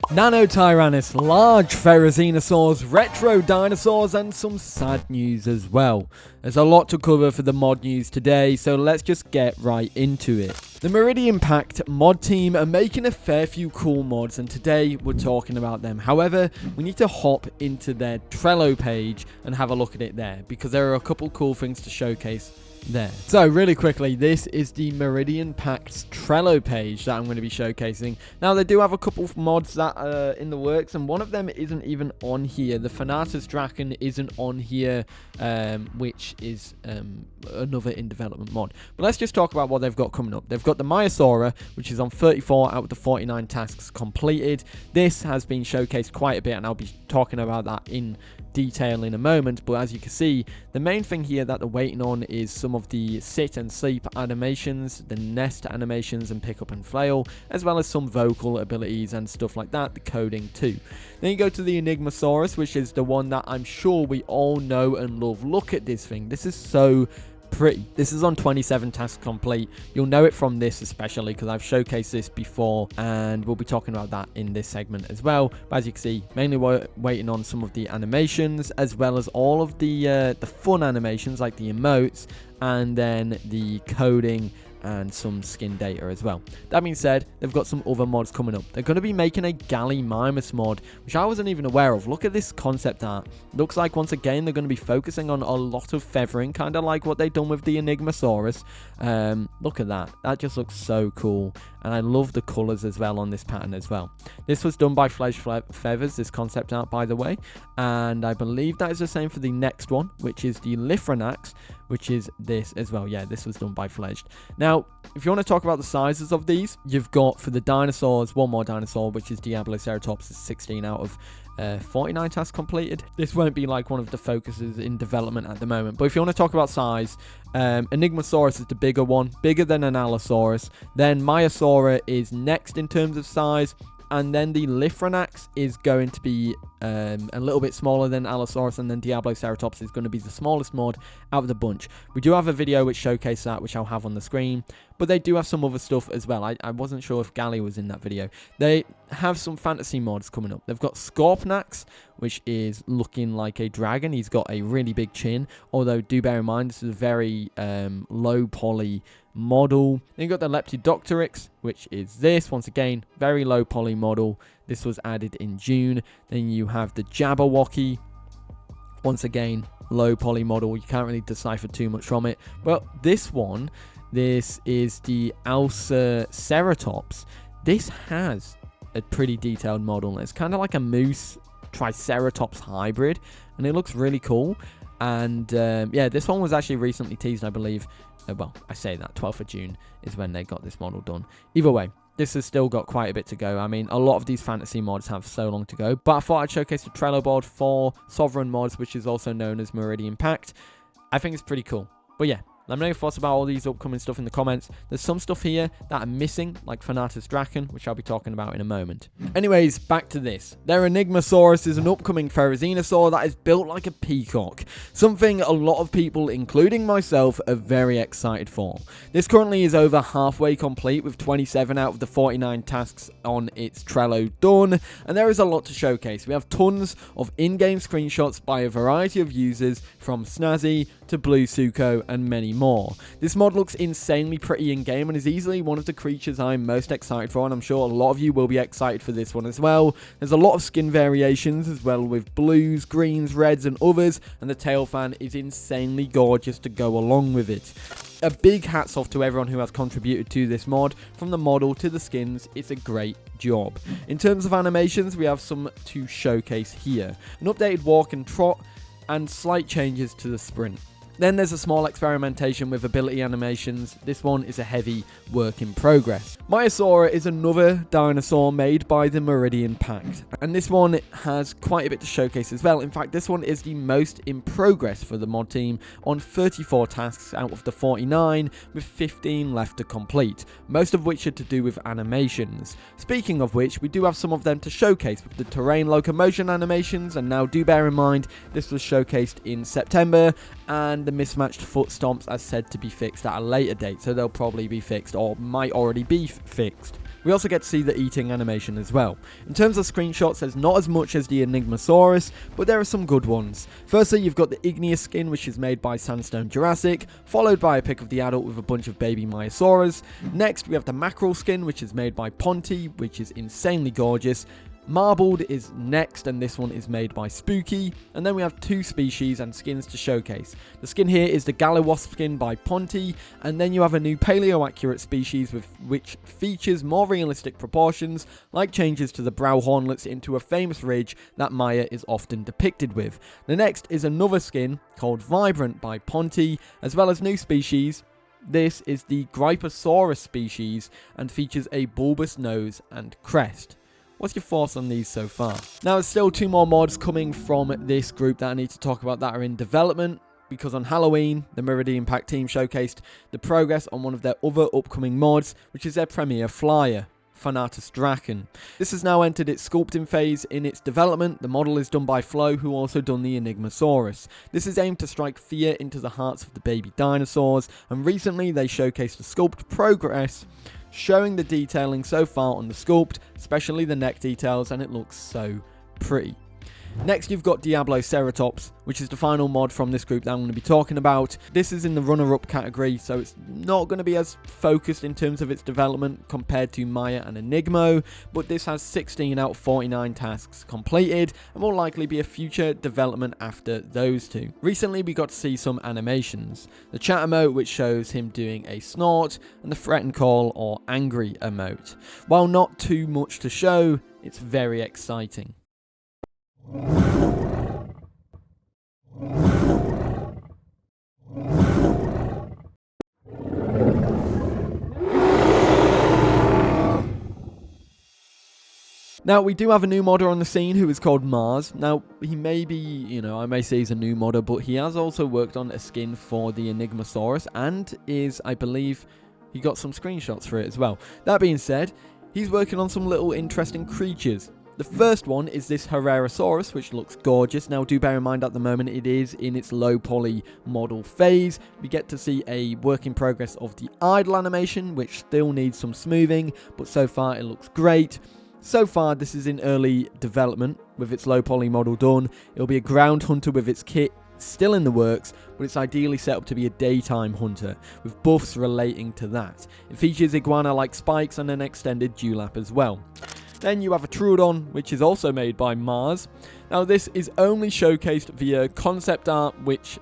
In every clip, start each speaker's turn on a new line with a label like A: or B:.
A: Nanotyrannus, large herrerasaurus, retro dinosaurs, and some sad news as well. There's a lot to cover for the mod news today, so let's just get right into it. The Meridian Pact mod team are making a fair few cool mods, and today we're talking about them. However, we need to hop into their Trello page and have a look at it there, because there are a couple cool things to showcase there. So really quickly, this is the Meridian Pact's Trello page that I'm going to be showcasing. Now they do have a couple of mods that are in the works, and one of them isn't even on here. The thanatosdraken isn't on here, which is another in development mod. But let's just talk about what they've got coming up. They've got the Maiasaura, which is on 34 out of the 49 tasks completed. This has been showcased quite a bit, and I'll be talking about that in detail in a moment. But as you can see, the main thing here that they're waiting on is some of the sit and sleep animations, the nest animations and pick up and flail, as well as some vocal abilities and stuff like that, the coding too. Then you go to the Enigmosaurus, which is the one that I'm sure we all know and love. Look at this thing. This is so pretty. This is on 27 tasks complete. You'll know it from this especially because I've showcased this before, and we'll be talking about that in this segment as well. But as you can see, mainly we're waiting on some of the animations, as well as all of the fun animations like the emotes, and then the coding and some skin data as well. That being said, they've got some other mods coming up. They're going to be making a Gallimimus mod, which I wasn't even aware of. Look at this concept art. Looks like once again they're going to be focusing on a lot of feathering, kind of like what they've done with the Enigmosaurus. Look at that. That just looks so cool, and I love the colors as well on this pattern as well. This was done by Fledged Feathers, this concept art, by the way, and I believe that is the same for the next one, which is the Lifranax, which is this as well. Yeah, this was done by Fledged. Now, if you want to talk about the sizes of these, you've got for the dinosaurs, one more dinosaur, which is Diabloceratops, is 16 out of 49 tasks completed. This won't be like one of the focuses in development at the moment, but if you want to talk about size, Enigmosaurus is the bigger one, bigger than an Allosaurus. Then Maiasaura is next in terms of size, and then the Lifranax is going to be a little bit smaller than Allosaurus, and then Diabloceratops is going to be the smallest mod out of the bunch. We do have a video which showcases that, which I'll have on the screen, but they do have some other stuff as well. I wasn't sure if Gali was in that video. They have some fantasy mods coming up. They've got Scorpionax, which is looking like a dragon. He's got a really big chin, although do bear in mind this is a very low poly model. Then you've got the Lepidopteryx, which is this, once again, very low poly model. This was added in June. Then you have the Jabberwocky, once again, low poly model. You can't really decipher too much from it. But this one, this is the Alderon. This has a pretty detailed model. It's kind of like a moose triceratops hybrid, and it looks really cool. And yeah, this one was actually recently teased, I believe. Well, I say that 12th of June is when they got this model done. Either way, this has still got quite a bit to go. I mean, a lot of these fantasy mods have so long to go, but I thought I'd showcase the Trello board for Sovereign Mods, which is also known as Meridian Pact. I think it's pretty cool. But yeah, let me know your thoughts about all these upcoming stuff in the comments. There's some stuff here that I'm missing, like thanatosdraken, which I'll be talking about in a moment. Anyways, back to this. Their Enigmosaurus is an upcoming herrerasaurus that is built like a peacock. Something a lot of people, including myself, are very excited for. This currently is over halfway complete, with 27 out of the 49 tasks on its Trello done, and there is a lot to showcase. We have tons of in-game screenshots by a variety of users, from Snazzy to Blue Suko and many more. This mod looks insanely pretty in game and is easily one of the creatures I'm most excited for, and I'm sure a lot of you will be excited for this one as well. There's a lot of skin variations as well, with blues, greens, reds and others, and the tail fan is insanely gorgeous to go along with it. A big hats off to everyone who has contributed to this mod, from the model to the skins. It's a great job. In terms of animations, we have some to showcase here. An updated walk and trot, and slight changes to the sprint. Then there's a small experimentation with ability animations. This one is a heavy work in progress. Maiasaura is another dinosaur made by the Meridian Pact, and this one has quite a bit to showcase as well. In fact, this one is the most in progress for the mod team, on 34 tasks out of the 49, with 15 left to complete, most of which are to do with animations. Speaking of which, we do have some of them to showcase with the terrain locomotion animations, and now do bear in mind this was showcased in September, and the mismatched foot stomps are said to be fixed at a later date, so they'll probably be fixed or might already be fixed. We also get to see the eating animation as well. In terms of screenshots, there's not as much as the Enigmosaurus, but there are some good ones. Firstly, you've got the igneous skin, which is made by Sandstone Jurassic, followed by a pic of the adult with a bunch of baby Maiasauras. Next, we have the mackerel skin, which is made by Ponti, which is insanely gorgeous. Marbled is next, and this one is made by Spooky. And then we have two species and skins to showcase. The skin here is the Gallowasp skin by Ponti, and then you have a new paleo-accurate species which features more realistic proportions, like changes to the brow hornlets into a famous ridge that Maya is often depicted with. The next is another skin called Vibrant by Ponti, as well as new species. This is the Gryposaurus species and features a bulbous nose and crest. What's your thoughts on these so far? Now, there's still two more mods coming from this group that I need to talk about that are in development, because on Halloween, the Meridian Pact team showcased the progress on one of their other upcoming mods, which is their premier flyer, thanatosdraken. This has now entered its sculpting phase in its development. The model is done by Flo, who also done the Enigmosaurus. This is aimed to strike fear into the hearts of the baby dinosaurs, and recently they showcased the sculpt progress, showing the detailing so far on the sculpt, especially the neck details, and it looks so pretty. Next, you've got Diabloceratops, which is the final mod from this group that I'm going to be talking about. This is in the runner-up category, so it's not going to be as focused in terms of its development compared to Maya and Enigmo, but this has 16 out of 49 tasks completed, and will likely be a future development after those two. Recently, we got to see some animations. The chat emote, which shows him doing a snort, and the threaten call or angry emote. While not too much to show, it's very exciting. Now, we do have a new modder on the scene who is called Mars. Now, he may be, I may say he's a new modder, but he has also worked on a skin for the Enigmosaurus and is, I believe, he got some screenshots for it as well. That being said, he's working on some little interesting creatures. The first one is this herrerasaurus, which looks gorgeous. Now, do bear in mind at the moment it is in its low poly model phase. We get to see a work in progress of the idle animation, which still needs some smoothing, but so far it looks great. So far, this is in early development with its low poly model done. It'll be a ground hunter with its kit still in the works, but it's ideally set up to be a daytime hunter, with buffs relating to that. It features iguana-like spikes and an extended dewlap as well. Then you have a troodon, which is also made by Mars. Now, this is only showcased via concept art, which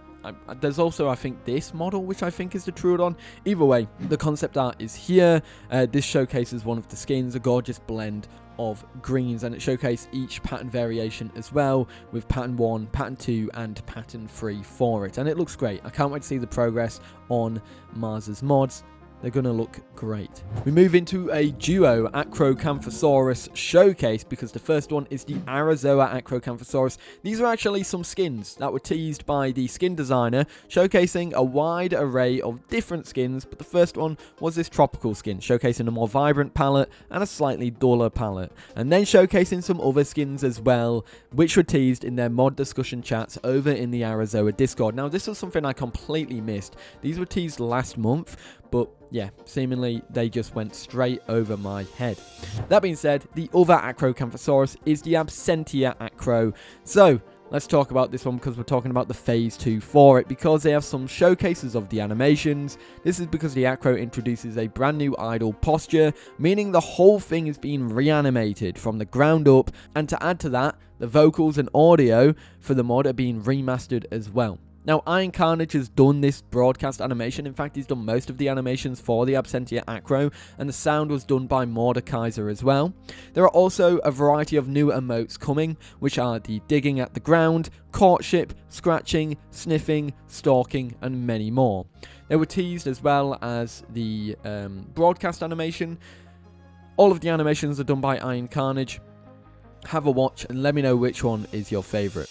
A: there's also, I think, this model, which I think is the troodon. Either way, the concept art is here. This showcases one of the skins, a gorgeous blend of greens, and it showcases each pattern variation as well, with pattern 1, pattern 2, and pattern 3 for it. And it looks great. I can't wait to see the progress on Mars's mods. They're going to look great. We move into a duo Acrocanthosaurus showcase, because the first one is the Arazoa Acrocanthosaurus. These are actually some skins that were teased by the skin designer, showcasing a wide array of different skins, but the first one was this tropical skin, showcasing a more vibrant palette and a slightly duller palette, and then showcasing some other skins as well, which were teased in their mod discussion chats over in the Arazoa Discord. Now, this was something I completely missed. These were teased last month, but yeah, seemingly they just went straight over my head. That being said, the other Acrocanthosaurus is the absentia acro. So let's talk about this one, because we're talking about the phase 2 for it, because they have some showcases of the animations. This is because the acro introduces a brand new idle posture, meaning the whole thing is being reanimated from the ground up, and to add to that, the vocals and audio for the mod are being remastered as well. Now, Iron Carnage has done this broadcast animation. In fact, he's done most of the animations for the absentia acro, and the sound was done by Mordekaiser as well. There are also a variety of new emotes coming, which are the digging at the ground, courtship, scratching, sniffing, stalking, and many more. They were teased as well as the broadcast animation. All of the animations are done by Iron Carnage. Have a watch and let me know which one is your favourite.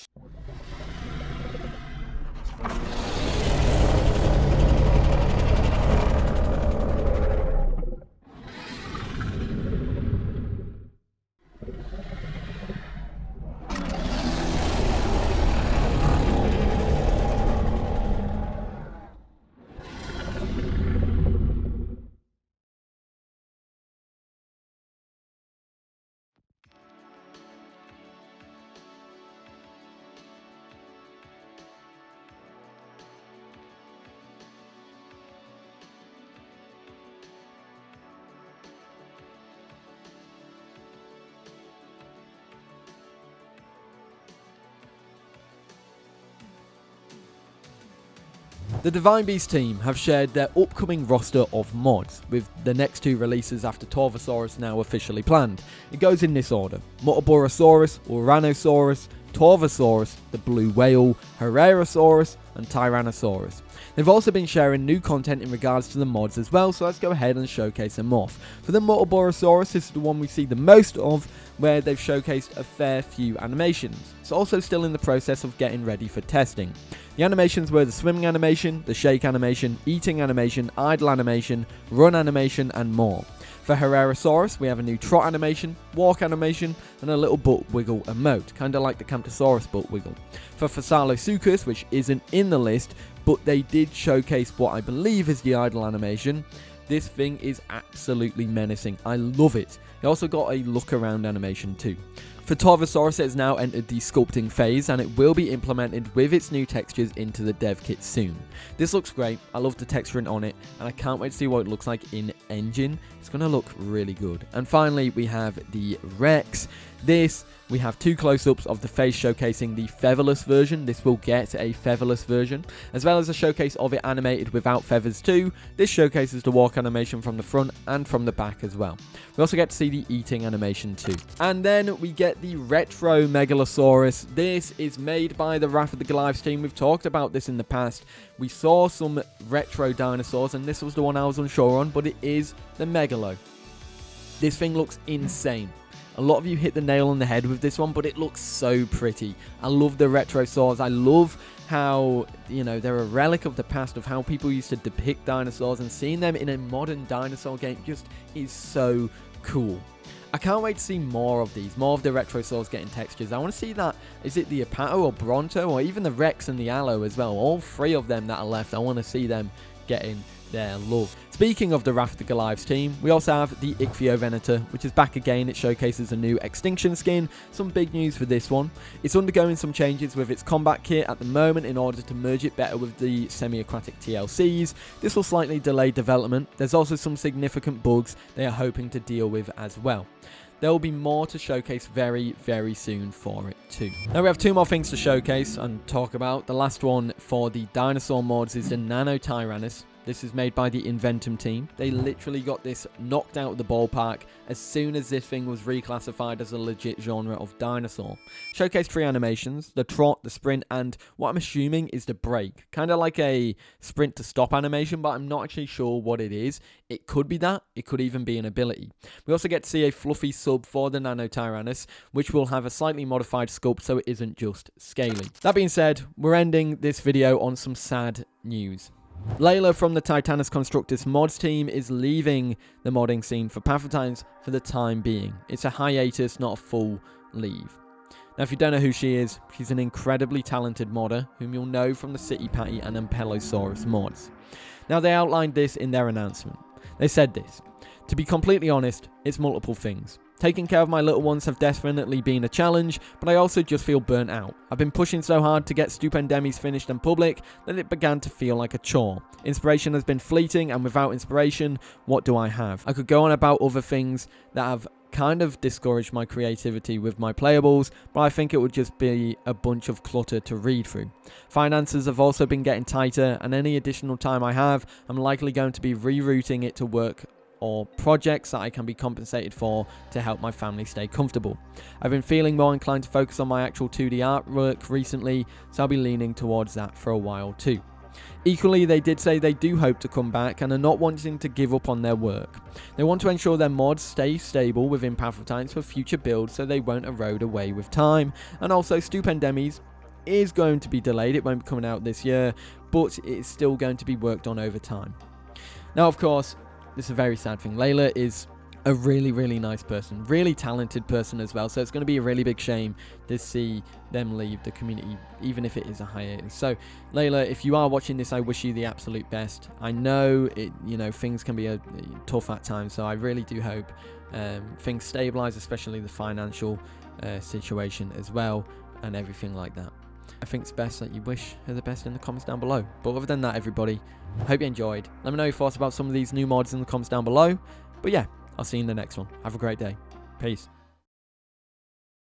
A: The Divine Beast team have shared their upcoming roster of mods, with the next 2 releases after Torvosaurus now officially planned. It goes in this order: Muttaburrasaurus, Uranosaurus, Torvosaurus, the Blue Whale, Herrerasaurus, and Tyrannosaurus. They've also been sharing new content in regards to the mods as well, so let's go ahead and showcase them off. For the Muttaburrasaurus, this is the one we see the most of, where they've showcased a fair few animations. It's also still in the process of getting ready for testing. The animations were the swimming animation, the shake animation, eating animation, idle animation, run animation, and more. For Herrerasaurus, we have a new trot animation, walk animation, and a little butt wiggle emote, kinda like the Camptosaurus butt wiggle. For Phasalosuchus, which isn't in the list, but they did showcase what I believe is the idle animation, this thing is absolutely menacing. I love it. It also got a look around animation too. For Torvosaurus, it has now entered the sculpting phase, and it will be implemented with its new textures into the dev kit soon. This looks great. I love the texturing on it, and I can't wait to see what it looks like in engine. It's going to look really good. And finally, we have the Rex. We have 2 close-ups of the face showcasing the featherless version. This will get a featherless version, as well as a showcase of it animated without feathers too. This showcases the walk animation from the front and from the back as well. We also get to see the eating animation too. And then we get the retro megalosaurus. This is made by the Wrath of the Goliaths team. We've talked about this in the past. We saw some retro dinosaurs, and this was the one I was unsure on, but it is the megalo. This thing looks insane. A lot of you hit the nail on the head with this one, but it looks so pretty. I love the retro saws. I love how, they're a relic of the past of how people used to depict dinosaurs, and seeing them in a modern dinosaur game just is so cool. I can't wait to see more of these, more of the retro saws getting textures. I want to see that. Is it the Apato or Bronto, or even the Rex and the Allo as well? All 3 of them that are left, I want to see them getting their love. Speaking of the Wrath of the Goliaths team, we also have the ichthyovenator, which is back again. It showcases a new extinction skin. Some big news for this one. It's undergoing some changes with its combat kit at the moment in order to merge it better with the semi-aquatic TLCs. This will slightly delay development. There's also some significant bugs they are hoping to deal with as well. There will be more to showcase very, very soon for it too. Now we have 2 more things to showcase and talk about. The last one for the dinosaur mods is the Nanotyrannus. This is made by the Inventum team. They literally got this knocked out of the ballpark as soon as this thing was reclassified as a legit genre of dinosaur. Showcased 3 animations: the trot, the sprint, and what I'm assuming is the break. Kind of like a sprint to stop animation, but I'm not actually sure what it is. It could be that. It could even be an ability. We also get to see a fluffy sub for the Nanotyrannus, which will have a slightly modified sculpt so it isn't just scaly. That being said, we're ending this video on some sad news. Layla from the Titanus Constructus mods team is leaving the modding scene for Path of Times for the time being. It's a hiatus, not a full leave. Now, if you don't know who she is, she's an incredibly talented modder whom you'll know from the City Patty and Megalosaurus mods. Now, they outlined this in their announcement. They said this: "To be completely honest, it's multiple things. Taking care of my little ones have definitely been a challenge, but I also just feel burnt out. I've been pushing so hard to get Stupendemis finished and public that it began to feel like a chore. Inspiration has been fleeting, and without inspiration, what do I have? I could go on about other things that have kind of discouraged my creativity with my playables, but I think it would just be a bunch of clutter to read through. Finances have also been getting tighter, and any additional time I have, I'm likely going to be rerouting it to work or projects that I can be compensated for to help my family stay comfortable. I've been feeling more inclined to focus on my actual 2D artwork recently, so I'll be leaning towards that for a while too." Equally, they did say they do hope to come back and are not wanting to give up on their work. They want to ensure their mods stay stable within Path of Times for future builds so they won't erode away with time. And also, Stupendemis is going to be delayed. It won't be coming out this year, but it's still going to be worked on over time. Now, of course, this is a very sad thing. Layla is a really, really nice person, really talented person as well. So it's going to be a really big shame to see them leave the community, even if it is a hiatus. So Layla, if you are watching this, I wish you the absolute best. I know things can be tough at times, so I really do hope things stabilize, especially the financial situation as well, and everything like that. I think it's best that you wish her the best in the comments down below. But other than that, everybody, hope you enjoyed. Let me know your thoughts about some of these new mods in the comments down below. But yeah, I'll see you in the next one. Have a great day. Peace.